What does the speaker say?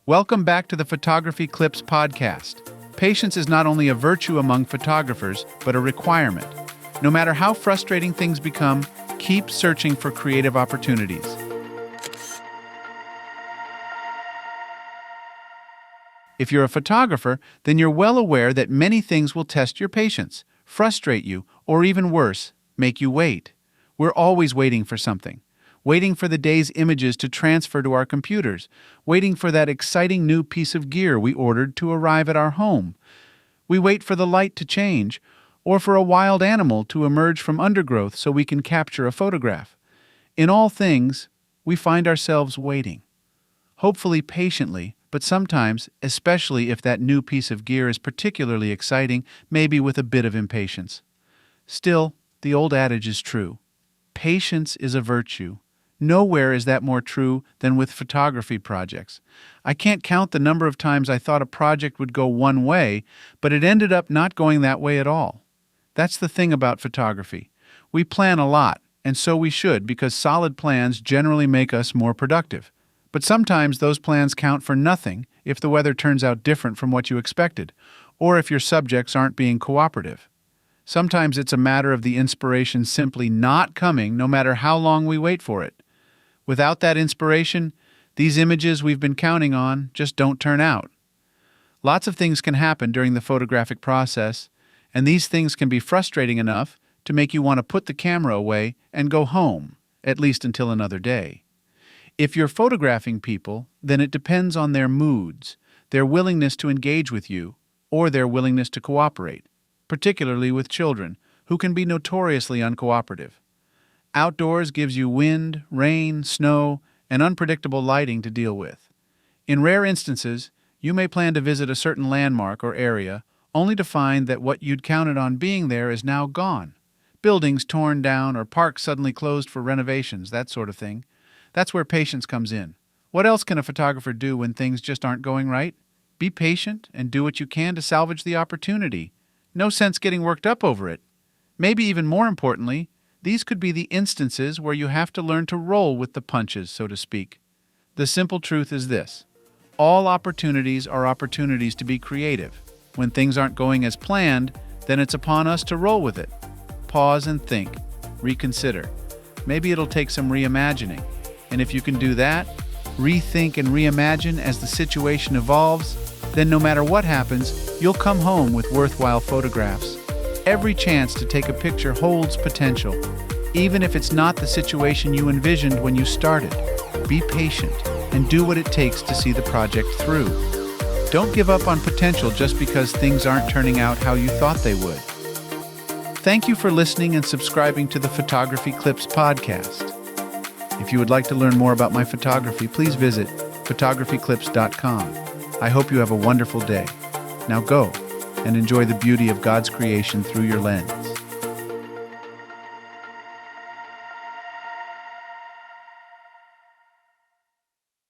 Welcome back to the Photography Clips podcast. Patience is not only a virtue among photographers, but a requirement. No matter how frustrating things become, keep searching for creative opportunities. If you're a photographer, then you're well aware that many things will test your patience, frustrate you, or even worse, make you wait. We're always waiting for something. Waiting for the day's images to transfer to our computers, waiting for that exciting new piece of gear we ordered to arrive at our home. We wait for the light to change, or for a wild animal to emerge from undergrowth so we can capture a photograph. In all things, we find ourselves waiting. Hopefully patiently, but sometimes, especially if that new piece of gear is particularly exciting, maybe with a bit of impatience. Still, the old adage is true. Patience is a virtue. Nowhere is that more true than with photography projects. I can't count the number of times I thought a project would go one way, but it ended up not going that way at all. That's the thing about photography. We plan a lot, and so we should, because solid plans generally make us more productive. But sometimes those plans count for nothing if the weather turns out different from what you expected, or if your subjects aren't being cooperative. Sometimes it's a matter of the inspiration simply not coming no matter how long we wait for it. Without that inspiration, these images we've been counting on just don't turn out. Lots of things can happen during the photographic process, and these things can be frustrating enough to make you want to put the camera away and go home, at least until another day. If you're photographing people, then it depends on their moods, their willingness to engage with you, or their willingness to cooperate, particularly with children, who can be notoriously uncooperative. Outdoors gives you wind, rain, snow, and unpredictable lighting to deal with. In rare instances, you may plan to visit a certain landmark or area, only to find that what you'd counted on being there is now gone. Buildings torn down or parks suddenly closed for renovations, that sort of thing. That's where patience comes in. What else can a photographer do when things just aren't going right? Be patient and do what you can to salvage the opportunity. No sense getting worked up over it. Maybe even more importantly, these could be the instances where you have to learn to roll with the punches, so to speak. The simple truth is this: all opportunities are opportunities to be creative. When things aren't going as planned, then it's upon us to roll with it. Pause and think. Reconsider. Maybe it'll take some reimagining. And if you can do that, rethink and reimagine as the situation evolves, then no matter what happens, you'll come home with worthwhile photographs. Every chance to take a picture holds potential, even if it's not the situation you envisioned when you started. Be patient and do what it takes to see the project through. Don't give up on potential just because things aren't turning out how you thought they would. Thank you for listening and subscribing to the Photography Clips podcast. If you would like to learn more about my photography, please visit photographyclips.com. I hope you have a wonderful day. Now go and enjoy the beauty of God's creation through your lens.